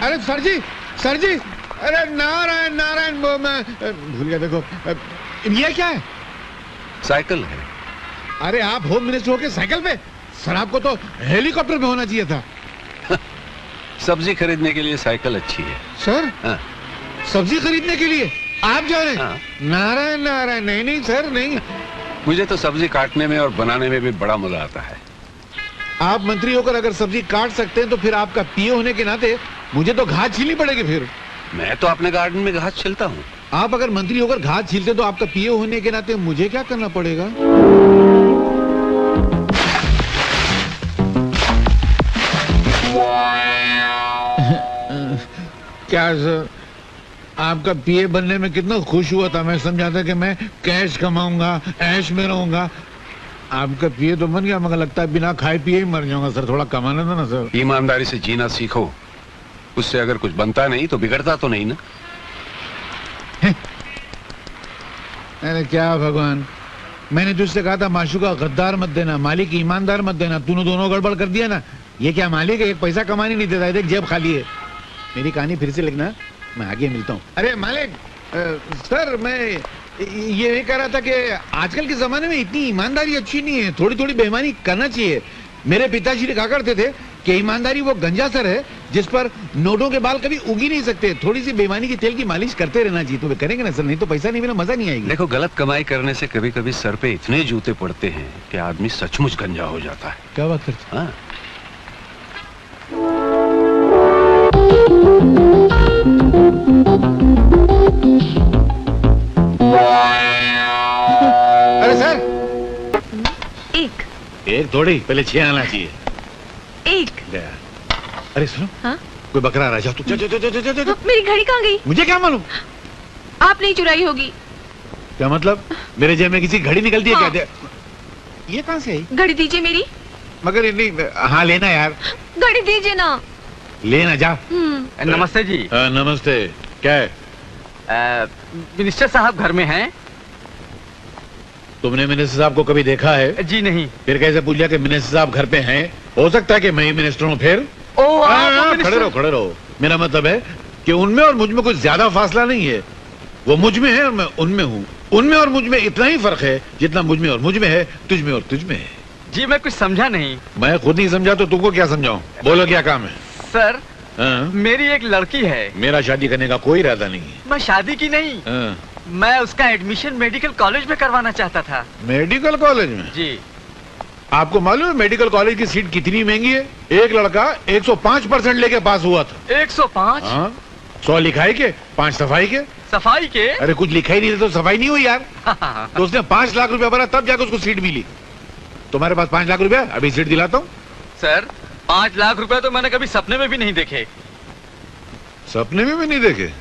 अरे सर जी, अरे नारायण नारायण, वो मैं भूल गया। देखो ये क्या है? साइकिल है। अरे आप होम मिनिस्टर होके साइकिल पे? सर आपको तो हेलीकॉप्टर में होना चाहिए था। सब्जी खरीदने के लिए साइकिल अच्छी है। सर हाँ। सब्जी खरीदने के लिए आप जा रहे हैं? हाँ। नारायण नारायण, नहीं नहीं सर नहीं। मुझे तो सब्जी काटने में और बनाने में भी बड़ा मजा आता है। आप मंत्री होकर अगर सब्जी काट सकते हैं तो फिर आपका पीए होने के नाते मुझे तो घास छीलनी पड़ेगी। फिर मैं तो अपने गार्डन में घास छीलता हूँ। आप अगर मंत्री होकर घास छीलते तो आपका पीए होने के नाते मुझे क्या करना पड़ेगा? क्या सर, आपका पीए बनने में कितना खुश हुआ था। मैं समझा था कि मैं कैश कमाऊंगा, ऐश में रहूंगा। आपका पीए तो बन गया, मगर लगता है बिना खाए पिए ही मर जाऊंगा। सर थोड़ा कमाना था ना सर। ईमानदारी से जीना सीखो, उससे अगर कुछ बनता नहीं तो बिगड़ता तो नहीं ना। अरे क्या भगवान, मैंने तुझसे कहा था माशूका गद्दार मत देना, मालिक ईमानदार मत देना। तूने दोनों गड़बड़ कर दिया ना। ये क्या मालिक है, एक पैसा कमाने नहीं देता, देख जेब खाली है। मेरी कहानी फिर से लिखना, मैं आगे मिलता हूँ। अरे मालिक, सर मैं ये कह रहा था कि आजकल के जमाने में इतनी ईमानदारी अच्छी नहीं है, थोड़ी थोड़ी बेईमानी करना चाहिए। मेरे पिताजी ने कहा करते थे कि ईमानदारी वो गंजा सर है जिस पर नोटों के बाल कभी उग ही नहीं सकते। थोड़ी सी बेईमानी की तेल की मालिश करते रहना चाहिए। तो वे करेंगे ना सर, नहीं तो पैसा नहीं मिला, मजा नहीं आएगी। देखो, गलत कमाई करने से कभी कभी सर पे इतने जूते पड़ते हैं कि आदमी सचमुच गंजा हो जाता है। क्या बात करते? हाँ। अरे सर, एक थोड़ी, पहले 6 आना चाहिए। एक। अरे सुनो, हाँ? कोई बकरा आ रहा है, जाओ तुम। जा। मेरी घड़ी कहाँ गई? मुझे क्या मालूम? आप नहीं चुराई होगी। क्या मतलब? मेरे जेब में किसी घड़ी निकलती है? हाँ। क्या ये कहाँ से आई? घड़ी दीजिए मेरी। मगर ये नहीं। हाँ लेना यार, घड़ी दीजिए ना। लेना जा। नमस्ते जी। नमस्ते। क्या है? मिनिस्टर साहब घर में हैं? तुमने मिनिस्टर साहब को कभी देखा है? जी नहीं। फिर कैसे पूछ लिया कि मिनिस्टर साहब घर पे हैं? हो सकता है कि मैं ही मिनिस्टर हूँ फिर। खड़े रहो। मेरा मतलब है कि उनमें और मुझ में कुछ ज्यादा फासला नहीं है। वो मुझ में है और मैं उनमें हूँ। उनमें और मुझ में इतना ही फर्क है जितना मुझ में और मुझ में है, तुझ में और तुझ में है। जी मैं कुछ समझा नहीं। मैं खुद नहीं समझा तो तुमको क्या समझाऊं? बोलो क्या काम है? सर, मेरी एक लड़की है। मेरा शादी करने का कोई इरादा नहीं है। मैं शादी की नहीं, मैं उसका एडमिशन मेडिकल कॉलेज में करवाना चाहता था। मेडिकल कॉलेज में? जी। आपको मालूम है मेडिकल कॉलेज की सीट कितनी महंगी है? एक लड़का 105% लेके पास हुआ था। 105? 100 लिखाई के, 5 सफाई के। सफाई के? अरे कुछ लिखा ही नहीं था तो सफाई नहीं हुई यार। तो उसने 5 लाख रुपया भरा तब जाकर उसको सीट मिली। तुम्हारे पास 5 लाख रुपया, अभी सीट दिलाता हूँ। सर 5 लाख रुपया तो मैंने कभी सपने में भी नहीं देखे। सपने में भी नहीं देखे?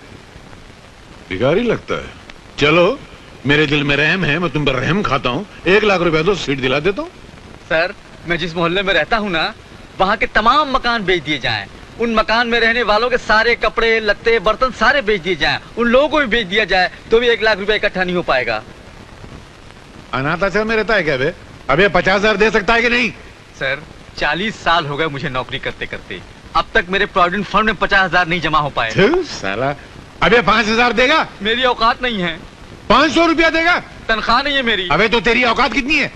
भिखारी लगता है। चलो, मेरे दिल में रहम है, मैं तुम पर रहम खाता हूँ। 1 लाख रुपया तो सीट दिला देता हूँ। सर, मैं जिस मोहल्ले में रहता हूँ ना, वहाँ के तमाम मकान बेच दिए जाएं। उन मकान में रहने वालों के सारे कपड़े, लत्ते, बर्तन सारे बेच दिए जाएं। उन लोगों को भी बेच दिया जाए तो भी 1 लाख रुपया इकट्ठा नहीं हो पाएगा। अनाथ आश्रम में रहता है क्या बे? अबे 50,000 दे सकता है कि नहीं? सर 40 साल हो गए मुझे नौकरी करते करते, अब तक मेरे प्रोविडेंट फंड में 50,000 नहीं जमा हो पाए। साला, अबे 5,000 देगा? मेरी औकात नहीं है। 500 रुपया देगा? तनख्वाह नहीं है मेरी। अबे तो तेरी औकात कितनी है?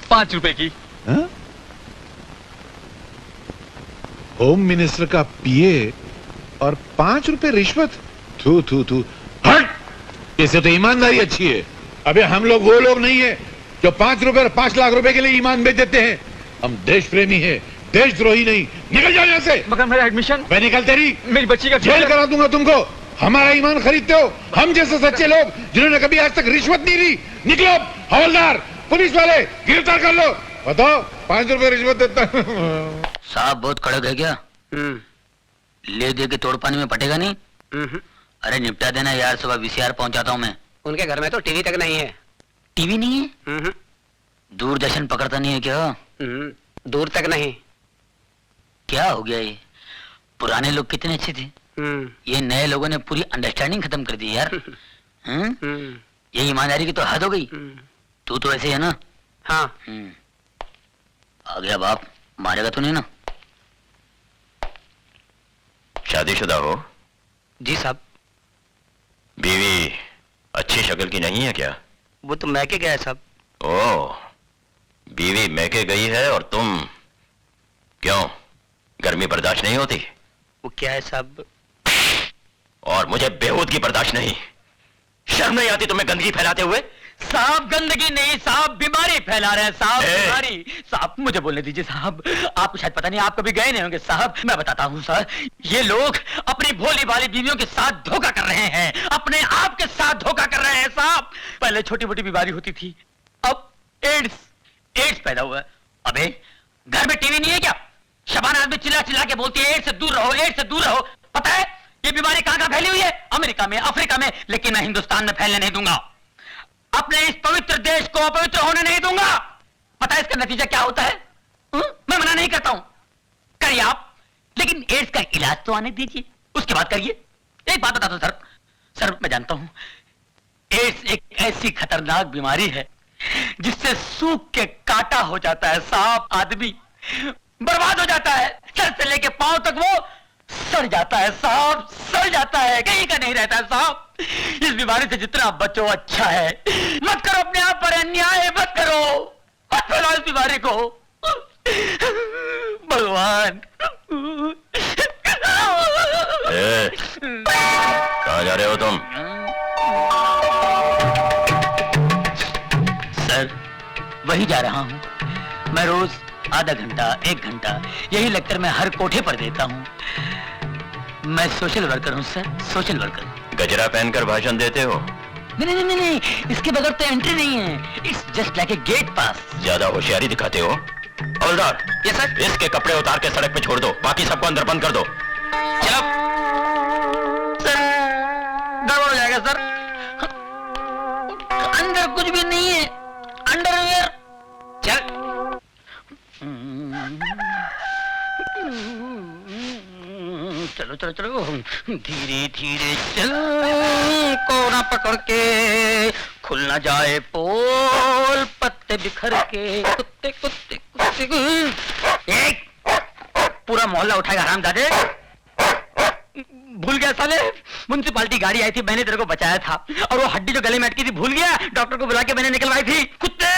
5 रुपए की। होम मिनिस्टर का पीए और 5 रुपए रिश्वत? थू थू थू, हट! इससे तो ईमानदारी अच्छी है। अबे हम लोग वो लोग नहीं है जो 5 रुपए और 5 लाख रुपए के लिए ईमान बेच देते हैं। हम देश प्रेमी है, देशद्रोही नहीं। निकल जाओ यहाँ से। मगर मेरा एडमिशन? मैं निकल, तेरी मेरी बच्ची का जेल करा दूंगा तुमको। हमारा ईमान खरीदते हो? हम जैसे सच्चे लोग जिन्होंने कभी आज तक रिश्वत नहीं ली। निकलो, हवलदार, पुलिस वाले, गिरफ्तार कर लो। बताओ, 5 रुपए रिश्वत देता। साहब बहुत कड़क है क्या? ले दे के तोड़ पानी में पटेगा नहीं? अरे निपटा देना यार, सुबह वीसीआर पहुंचाता हूँ मैं। उनके घर में तो टीवी तक नहीं है। टीवी नहीं है? दूरदर्शन पकड़ता नहीं है क्या? दूर तक नहीं। क्या हो गया ये? पुराने लोग कितने अच्छे थे, ये नए लोगों ने पूरी अंडरस्टैंडिंग खत्म कर दी यार। ये ईमानदारी की तो हद हो गई। तू तो ऐसे है ना? हाँ। आ गया बाप, मारेगा तो नहीं ना? शादीशुदा हो? जी साहब। बीवी अच्छी शक्ल की नहीं है क्या? वो तो मैके गया है साहब। ओह, बीवी मैके गई है और तुम क्यों, गर्मी बर्दाश्त नहीं होती? वो क्या है साहब? और मुझे बेहूदगी बर्दाश्त नहीं। शर्म नहीं आती तुम्हें गंदगी फैलाते हुए? साहब गंदगी नहीं साहब, बीमारी फैला रहे हैं साहब, ए! बीमारी। साहब मुझे बोलने दीजिए साहब, आपको शायद पता नहीं, आप कभी गए नहीं होंगे साहब। मैं बताता हूँ सर, ये लोग अपनी भोली भाली बीवियों के साथ धोखा कर रहे हैं, अपने आप के साथ धोखा कर रहे हैं साहब। पहले छोटी मोटी बीमारी होती थी, अब एड्स पैदा हुआ है। अबे घर में टीवी नहीं है क्या? शबाना आदमी चिल्ला चिल्ला के बोलती है एड्स से दूर रहो, एड्स से दूर रहो। पता है ये बीमारी कहां कहां फैली हुई है? अमेरिका में, अफ्रीका में, लेकिन मैं हिंदुस्तान में फैलने नहीं दूंगा। अपने इस पवित्र देश को अपवित्र होने नहीं दूंगा। पता है इसका नतीजा क्या होता है? मैं मना नहीं करता हूं, करिए आप, लेकिन एड्स का इलाज तो आने दीजिए, उसके बाद करिए। एक बात बता दो सर, मैं जानता हूं एड्स एक ऐसी खतरनाक बीमारी है जिससे सूख के काटा हो जाता है साहब, आदमी बर्बाद हो जाता है, सर से लेके पांव तक वो सड़ जाता है साहब, सड़ जाता है, कहीं का नहीं रहता है साहब। इस बीमारी से जितना बचो अच्छा है। मत करो अपने आप पर अन्याय, मत करो, मत फैलाओ इस बीमारी को। भगवान। कहाँ जा रहे हो तुम? सर वही जा रहा हूं, मैं रोज आधा घंटा 1 घंटा यही लेक्चर मैं हर कोठे पर देता हूं। मैं सोशल वर्कर हूं सर, सोशल वर्कर। गजरा पहनकर भाषण देते हो? नहीं, इसके बगैर तो एंट्री नहीं है। It's just like a gate pass. ज्यादा होशियारी दिखाते हो। हवलदार, यस सर। इसके कपड़े उतार के सड़क पे छोड़ दो, बाकी सबको अंदर बंद कर दो। चलो सर, गड़बड़ हो जाएगा सर, अंदर कुछ भी नहीं है, अंडरवियर। चल चलो चलो चलो, धीरे धीरे चल, कोना पकड़ के, खुल ना जाए पोल, पत्ते बिखर के, कुत्ते कुत्ते कुत्ते। एक पूरा मोहल्ला उठाएगा हरामजादे। भूल गया साले, म्युनिसिपालिटी गाड़ी आई थी, मैंने तेरे को बचाया था, और वो हड्डी जो गले में अटकी थी भूल गया, डॉक्टर को बुला के मैंने निकलवाई थी। कुत्ते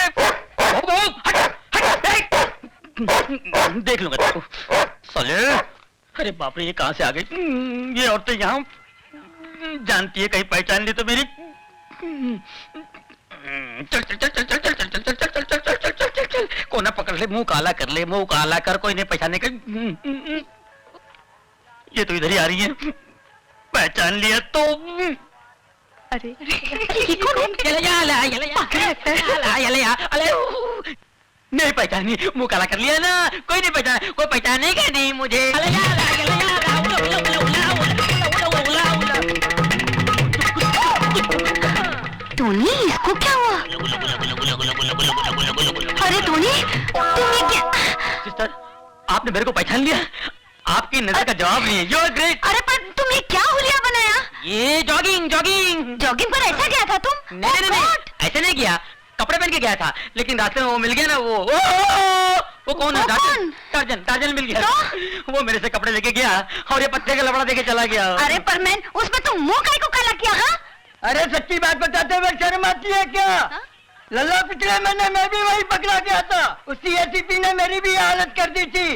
देख लूंगा तेरे को साले। अरे बाप रे, ये कहां से आ गई ये औरतें यहाँ? जानती है, कहीं पहचान ली तो मेरी। चल चल चल चल चल चल चल चल चल चल चल चल चल चल चल चल, कोना पकड़ ले, मुंह काला कर ले, मुंह काला कर, कोई नहीं पहचाने का। ये तो इधर ही आ रही है, पहचान लिया तो। अरे ये कौन? नहीं पहचानी, मुंह काला कर लिया ना, कोई नहीं पहचाना, कोई पहचानेगा नहीं मुझे। टोनी, इसको क्या हुआ? अरे टोनी, तुम ये क्या? सिस्टर, आपने मेरे को पहचान लिया? आपकी नजर का जवाब नहीं है। You're great। अरे पर तुम ये क्या हुलिया बनाया? ये जॉगिंग जॉगिग जॉगिंग पर ऐसा गया था तुम? नहीं, ऐसे नहीं किया, कपड़े पहन के गया था, लेकिन रास्ते में वो मिल गया ना, वो कौन है? टार्जन मिल गया तो? वो मेरे से कपड़े लेके गया और ये पत्ते का लबड़ा देके चला गया। अरे पर मैं उसमें तुम मुंह काहे को काला किया? हाँ? अरे सच्ची बात बताते हुए शर्म आती है क्या? लल्ला पिछले महीने मैं भी वही पकड़ा गया था, उसी एसीपी ने मेरी भी हालत कर दी थी।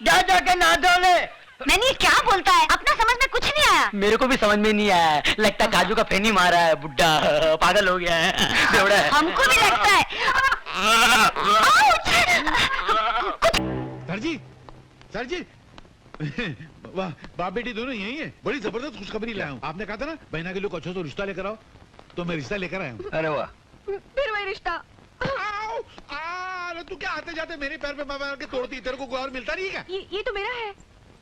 जा जाके नहा धो ले। मैंने ये क्या बोलता है? अपना समझ में कुछ नहीं आया। मेरे को भी समझ में नहीं आया, लगता है काजू का फेनी मारा है, बुड्ढा पागल हो गया है, बेवड़ा है। हमको भी लगता है। सर जी वाह, बाप बेटी दोनों यही है। बड़ी जबरदस्त खुशखबरी लाया हूँ। आपने कहा था ना बहना के लोग अच्छा तो रिश्ता लेकर आओ, तो मैं रिश्ता लेकर आया हूँ। अरे वाह, फिर वही रिश्ता। अरे तू क्या आते जाते मेरे पैर पे मार के तोड़ती? तेरे को कोई और मिलता नहीं है क्या? ये तो मेरा है।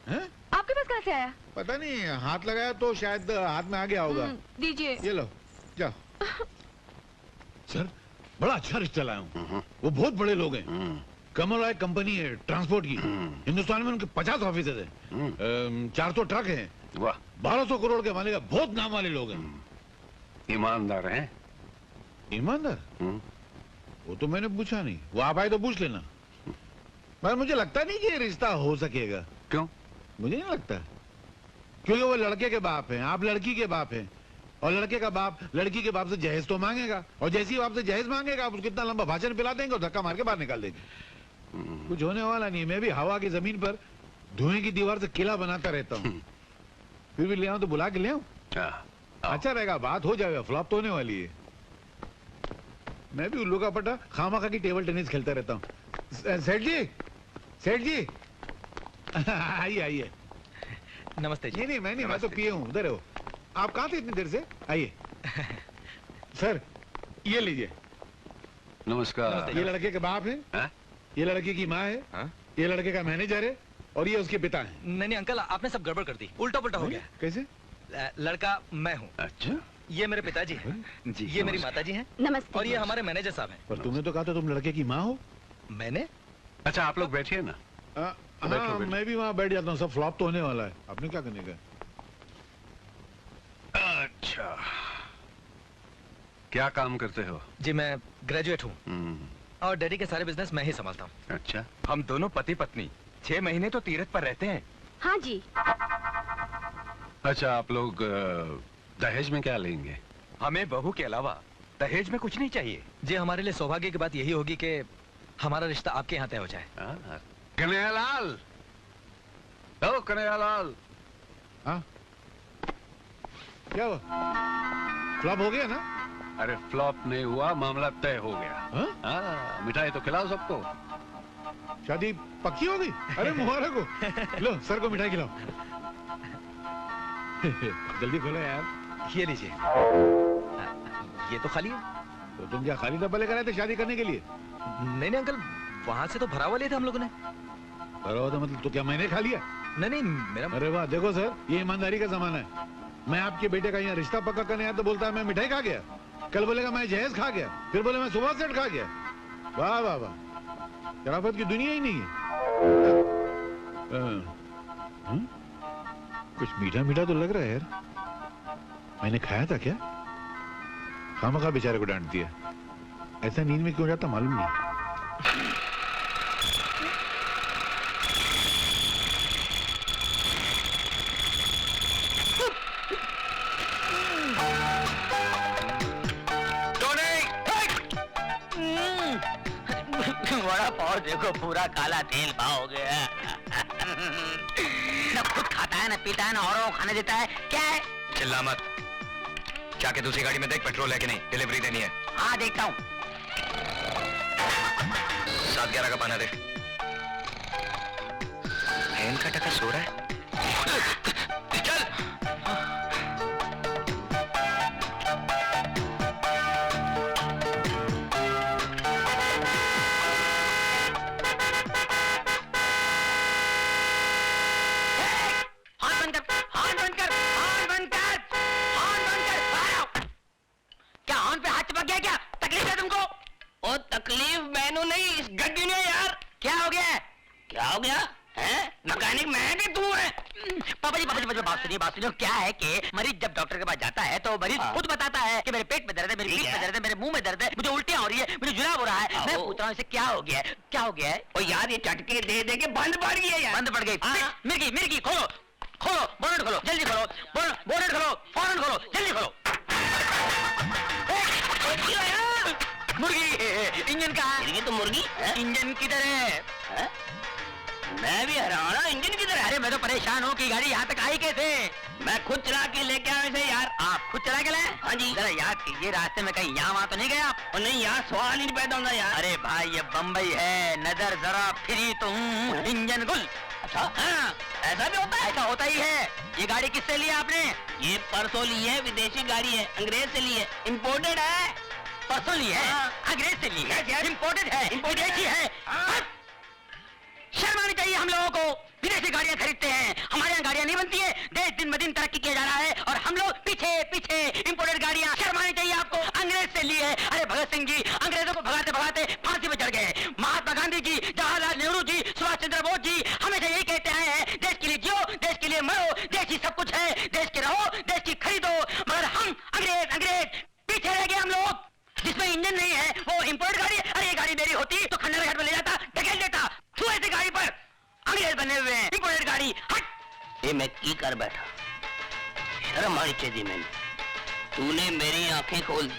हैं? आपके पास कहाँ से आया? पता नहीं, हाथ लगाया तो शायद हाथ में आ गया होगा। दीजिए। ये लो, जाओ। सर, बड़ा अच्छा रिश्ता लाया हूँ। वो बहुत बड़े लोग हैं। कमल रॉय कंपनी है ट्रांसपोर्ट की, हिंदुस्तान में उनके 50 ऑफिस है, 400 ट्रक हैं, वाह, 1200 करोड़ के मालिक है, बहुत नाम वाले लोग हैं। ईमानदार हैं। ईमानदार? वो तो मैंने पूछा नहीं, वो आप आए तो पूछ लेना। मगर मुझे लगता नहीं कि ये रिश्ता हो सकेगा। क्यों? मुझे नहीं लगता। क्योंकि वो लड़के के बाप हैं, आप लड़की के बाप हैं, और लड़के का बाप लड़की के बाप से जहेज तो मांगेगा, और जैसे ही बाप से जहेज मांगेगा आप उसको इतना लंबा भाषण पिला देंगे और धक्का मार के बाहर निकाल देंगे। कुछ होने वाला नहीं है। मैं भी हवा की जमीन पर धुएं की दीवार से किला बनाता रहता हूँ। फिर भी ले आऊं तो बुला के ले आऊं? अच्छा रहेगा, बात हो जाएगा, फ्लॉप तो होने वाली है। मैं भी उल्लू का पट्टा खामा की टेबल टेनिस खेलता रहता हूँ। सेठ जी, सेठ जी आइए आइए। नमस्ते जी। नहीं मैं नहीं, मैं तो पिए हूँ। उधर हो आप, कहाँ थे इतनी देर से? आइए सर, ये लीजिए। नमस्कार। ये लड़के के बाप है, हाँ? ये लड़के की माँ है, हाँ? ये लड़के का मैनेजर है, और ये उसके पिता है। नहीं अंकल, आपने सब गड़बड़ कर दी, उल्टा पुल्टा हो गया। कैसे? लड़का मैं हूँ, अच्छा ये मेरे पिताजी हैं, जी, ये मेरी माताजी हैं, नमस्ते। और ये हमारे मैनेजर साहब हैं। पर तुमने तो कहा था तुम लड़के की माँ हो। मैंने? अच्छा आप लोग बैठिए ना। हाँ, बैठो। मैं भी वहाँ बैठ जाता हूँ। सब फ्लॉप तो होने वाला है, आपने क्या करने का? अच्छा क्या काम करते हो? जी मैं ग्रेजुएट हूँ, हम्म, और डैडी के सारे बिजनेस मैं ही संभालता हूँ। अच्छा हम दोनों पति पत्नी 6 महीने तो तीरथ पर रहते हैं। हाँ जी। अच्छा आप लोग दहेज में क्या लेंगे? हमें बहू के अलावा दहेज में कुछ नहीं चाहिए। जी हमारे लिए सौभाग्य की बात यही होगी कि हमारा रिश्ता आपके यहाँ तय हो जाए। कन्हैयालाल, ओ कन्हैयालाल। हाँ क्या हुआ? फ्लॉप हो गया ना? अरे फ्लॉप नहीं हुआ, मामला तय हो गया। हाँ? हाँ, मिठाई तो खिलाओ सबको। शादी पक्की हो गई? अरे मुबारक हो। लो सर को मिठाई खिलाओ। जल्दी खोलो यार। ये लीजिए। ये तो खाली है। तो तुम क्या खाली डब्बा लेकर आए थे शादी करने के लिए? नहीं अंकल, वहाँ से तो भरा हुआ लिए थे हम लोगों ने। भरा हुआ था मतलब? तो क्या मैंने खा लिया? नहीं मेरा। अरे वाह, देखो सर, ये ईमानदारी का जमाना है। मैं आपके बेटे का यहाँ रिश्ता पक्का करने आया तो बोलता है मैं मिठाई खा गया, कल बोलेगा मैं जहेज खा गया, फिर बोले मैं सुबह सेट खा गया। वाह वाह वाह, शराफत की दुनिया ही नहीं है। कुछ मीठा मीठा तो लग रहा है यार। मैंने खाया था क्या? खामखा बेचारे को डांट दिया। ऐसा नींद में क्यों जाता मालूम नहीं। बड़ा पाव देखो, पूरा काला तेल पाव हो गया। न खुद खाता है, न पीता है, न औरों को खाने देता है। क्या है? चिल्ला मत। जाके दूसरी गाड़ी में देख पेट्रोल है कि नहीं, डिलीवरी देनी है। हाँ देखता हूँ। 7-11 का पाना दे। बहन का टका सो रहा है। चल। तकलीफ मैनू नहीं, इस गड्डी ने यार। क्या हो गया? क्या हो गया? हैं? मैकेनिक मैं कि तू है? पापा जी बात सुनिए। क्या है कि मरीज जब डॉक्टर के पास जाता है तो मरीज खुद बताता है कि मेरे पेट में दर्द है, मेरी पीठ में दर्द है, मेरे मुंह में दर्द है, मुझे उल्टियां हो रही है, मुझे जुलाब हो रहा है। मैं पूछ रहा हूँ इसे क्या हो गया है? क्या हो गया है? ओ यार ये चटके दे दे के बंद पड़ गई है यार। बंद पड़ गई? मिर्गी खोलो बोनट खोलो, जल्दी खोलो। बोनट खोलो, फौरन खोलो, जल्दी खोलो। मुर्गी इंजन कहाँ है? तो मुर्गी इंजन किधर है? मैं भी हैरान हूँ, इंजन किधर है? अरे मैं तो परेशान हूँ कि गाड़ी यहाँ तक आई कैसे? मैं खुद चला के लेके आया इसे यार। आप खुद चला के लाए? हाँ जी। जरा याद कीजिए, रास्ते में कहीं यहाँ वहाँ तो नहीं गए आप? और नहीं, यहाँ सवाल ही नहीं पैदा होता यार। अरे भाई ये बम्बई है, नजर जरा फिरी तो इंजन गुल। अच्छा हाँ, ऐसा भी होता है? ऐसा होता ही है। ये गाड़ी किससे ली आपने? ये परसों ली है, विदेशी गाड़ी है, अंग्रेज से ली है, इम्पोर्टेड है। परसों ली है? अंग्रेज से ली है, इम्पोर्टेड है, विदेशी है। शर्म आनी चाहिए हम लोगों को। विदेशी गाड़ियां खरीदते हैं, हमारे यहाँ गाड़ियां नहीं बनती है। देश दिन ब दिन तरक्की किया जा रहा है और हम लोग पीछे इंपोर्टेड गाड़ियां। शर्म आनी चाहिए आपको। अंग्रेज से ली है। अरे भगत सिंह जी अंग्रेजों को भगाते भगाते फांसी पे चढ़ गए। महात्मा गांधी जी, जवाहरलाल नेहरू जी, सुभाष चंद्र बोस जी हमेशा यही कहते आए हैं, देश के लिए जियो, देश के लिए मरो, देश ही सब कुछ है, देश के रहो, देश की खरीदो। मगर हम अंग्रेज पीछे रह गए। हम लोग जिसमें इंजन नहीं है वो इंपोर्ट गाड़ी। अरे ये गाड़ी मेरी होती तो खंडर घाट में ले जाता, ढकेल देता। तू ऐसी गाड़ी पर अंग्रेज बने हुए हैं, इंपोर्टेड गाड़ी। हट। ये मैं की कर बैठा, शर्म आई के दी मैंने। तूने मेरी आंखें खोल दी।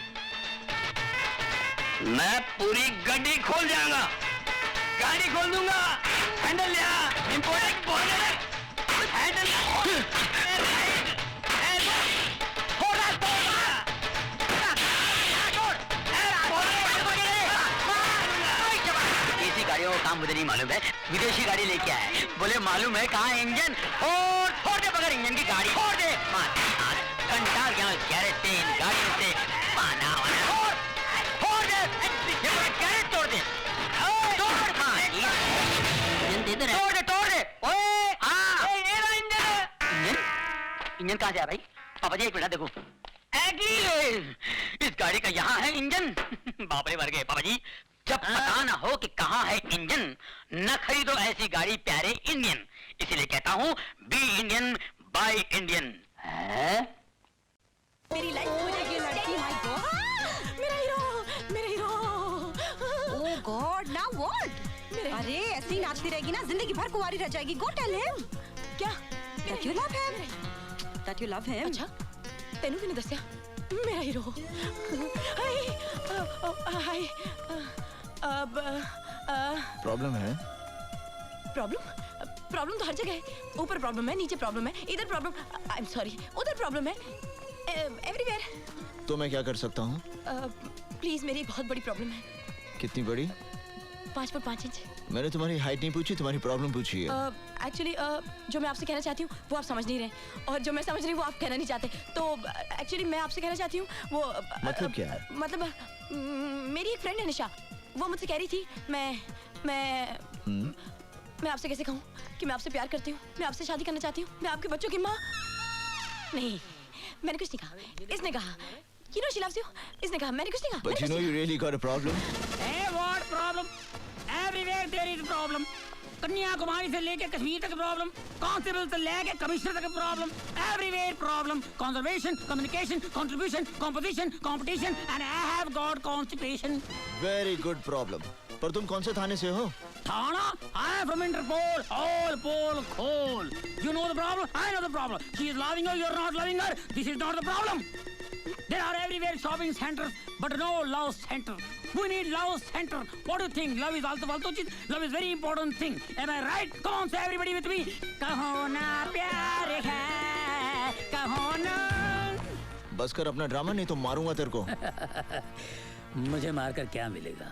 मैं पूरी गड्डी खोल जाऊंगा, गाड़ी खोल दूंगा। हैंडल लिया, इंपोर्टेड बोनर, हैंडल ऐसी गाड़ियों का काम मुझे नहीं मालूम है। विदेशी गाड़ी लेके आया, बोले मालूम है कहाँ इंजन, फोड़ दे बगैर इंजन की गाड़ी, फोड़ दे। घंटा गैरेज से इन गाड़ियों से पाना फोड़ दे, गैरेज तोड़ दे, तोड़ दे। इंजन कहाँ से आया भाई? पापा जी एक मिनट देखो, इस गाड़ी का यहाँ है इंजन। बाप रे मर गए पापा जी, जब पता ना हो कि कहाँ है इंजन न खरीदो ऐसी गाड़ी प्यारे इंडियन। इसीलिए कहता हूँ बी इंडियन बाय इंडियन। मेरी लाइफ हो जाएगी लड़की। माय गॉड, मेरा hero. Oh God, now what? अरे ऐसे ही नाचती रहेगी ना, जिंदगी भर कुंवारी रह जाएगी। Go tell him. क्या? That you love him? That you love him? अच्छा, तेनू किने दस्या? मेरा हीरो। हाय। अब प्रॉब्लम है? प्रॉब्लम तो हर जगह है। ऊपर प्रॉब्लम है, नीचे प्रॉब्लम है, इधर प्रॉब्लम, आई एम सॉरी, उधर प्रॉब्लम है, एवरीवेयर। तो मैं क्या कर सकता हूँ? प्लीज, मेरी एक बहुत बड़ी प्रॉब्लम है। कितनी बड़ी? 5 फुट 5 इंच। मैंने तुम्हारी हाइट नहीं पूछी, तुम्हारी प्रॉब्लम पूछी है। एक्चुअली जो मैं आपसे कहना चाहती हूँ वो आप समझ नहीं रहे, और जो मैं समझ रही हूँ वो आप कहना नहीं चाहते। तो एक्चुअली मैं आपसे कहना चाहती हूँ वो मतलब क्या है? मतलब मेरी एक फ्रेंड है निशा, वो मुझसे कह रही थी मैं आपसे कैसे कहूँ कि मैं आपसे प्यार करती हूँ, मैं आपसे शादी करना चाहती हूँ, मैं आपके बच्चों की माँ। नहीं, मैंने कुछ नहीं कहा, इसने कहा you know she loves you, इसने कहा, मैंने कुछ नहीं कहा। But you know you really got a problem. Hey, what problem? Everywhere there is problem. Kanyakumari से लेके कश्मीर तक प्रॉब्लम, कांस्टेबल से लेके कमिश्नर तक problem, everywhere problem. Conservation, communication, contribution, composition, competition, and I have got constipation. Very good problem. पर तुम कौन से थाने से हो? थाना? I am from Interpol. All poll खोल। You know the problem? I know the problem. She is loving you, you are not loving her. This is not the problem. There are everywhere shopping centers, but no love center. We need love center. What do you think? Love is also फालतू चीज. Love is very important thing. Am I right? Come on, say everybody with me. कहो ना प्यार है, कहो ना। बस कर अपना ड्रामा, नहीं तो मारूंगा तेरे को। मुझे मारकर क्या मिलेगा?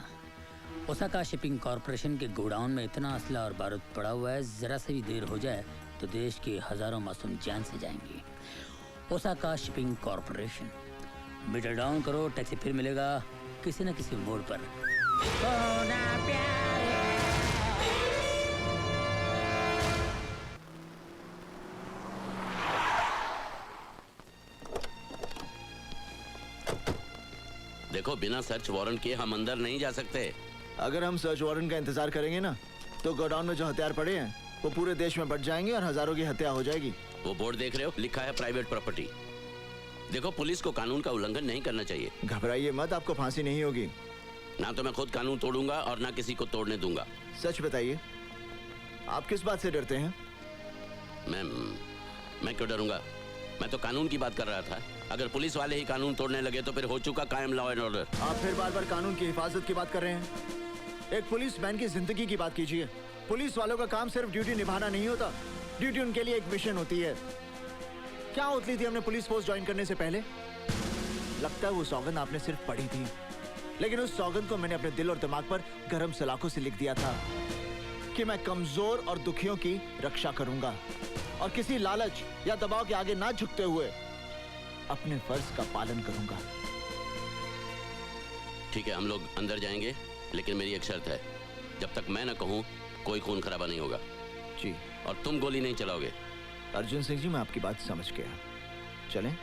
ओसाका शिपिंग कॉर्पोरेशन के गोडाउन में इतना असला और बारूद पड़ा हुआ है, जरा से भी देर हो जाए तो देश के हजारों मासूम जान से जाएंगे। Osaka shipping corporation, meter down करो, टैक्सी फिर मिलेगा किसी न किसी मोड़ पर। देखो, बिना सर्च वारंट के हम अंदर नहीं जा सकते। अगर हम सर्च वारंट का इंतजार करेंगे ना, तो गोडाउन में जो हथियार पड़े हैं वो पूरे देश में बट जाएंगे और हजारों की हत्या हो जाएगी। वो बोर्ड देख रहे हो, लिखा है प्राइवेट प्रॉपर्टी। देखो, पुलिस को कानून का उल्लंघन नहीं करना चाहिए। घबराइए मत, आपको फांसी नहीं होगी। ना तो मैं खुद कानून तोड़ूंगा और ना किसी को तोड़ने दूंगा। सच बताइए, आप किस बात से डरते हैं? मैं क्यों डरूंगा? मैं तो कानून की बात कर रहा था। अगर पुलिस वाले ही कानून तोड़ने लगे तो फिर हो चुका कायम लॉ एंड ऑर्डर। आप फिर बार बार कानून की हिफाजत की बात कर रहे हैं। एक पुलिस मैन की जिंदगी की बात कीजिए। पुलिस वालों का काम सिर्फ ड्यूटी निभाना नहीं होता, ड्यूटी उनके लिए एक मिशन होती है। क्या उतली थी हमने पुलिस फोर्स ज्वाइन करने से पहले? लगता है वो सौगंध आपने सिर्फ पढ़ी थी, लेकिन उस सौगंध को मैंने अपने दिल और दिमाग पर गरम सलाखों से लिख दिया था कि मैं कमजोर और दुखियों की रक्षा करूंगा और किसी लालच या दबाव के आगे ना झुकते हुए अपने फर्ज का पालन करूंगा। ठीक है, हम लोग अंदर जाएंगे, लेकिन मेरी एक शर्त है, जब तक मैं ना कहूं कोई खून खराबा नहीं होगा। जी। और तुम गोली नहीं चलाओगे। अर्जुन सिंह जी, मैं आपकी बात समझ गया। चलें?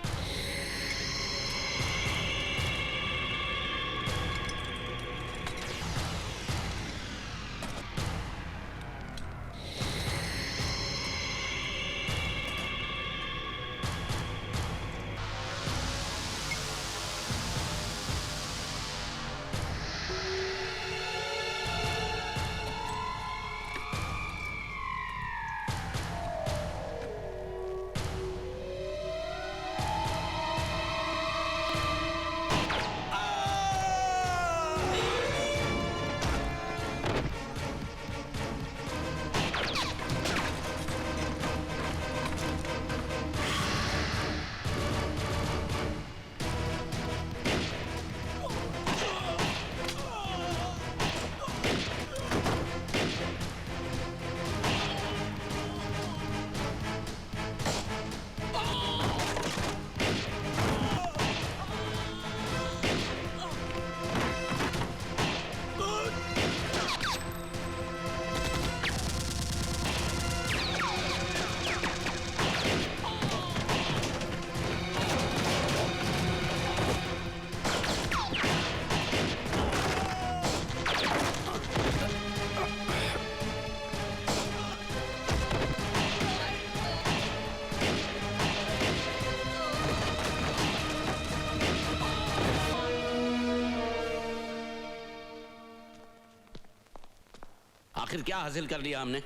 आखिर क्या हासिल कर लिया हमने?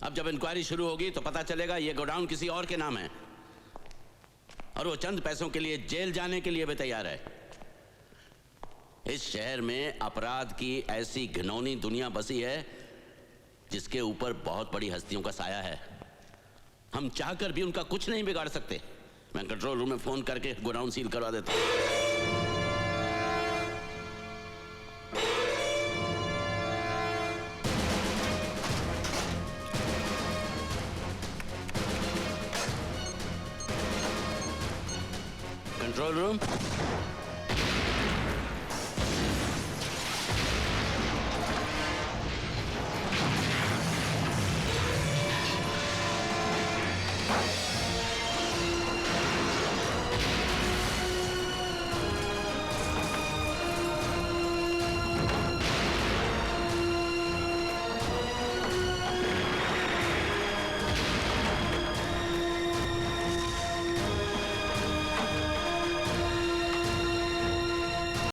अब जब इंक्वायरी शुरू होगी तो पता चलेगा ये गोडाउन किसी और के नाम है और वो चंद पैसों के लिए जेल जाने के लिए भी तैयार है। इस शहर में अपराध की ऐसी घिनौनी दुनिया बसी है जिसके ऊपर बहुत बड़ी हस्तियों का साया है। हम चाहकर भी उनका कुछ नहीं बिगाड़ सकते। मैं कंट्रोल रूम में फोन करके गोडाउन सील करवा देता हूं। Control room,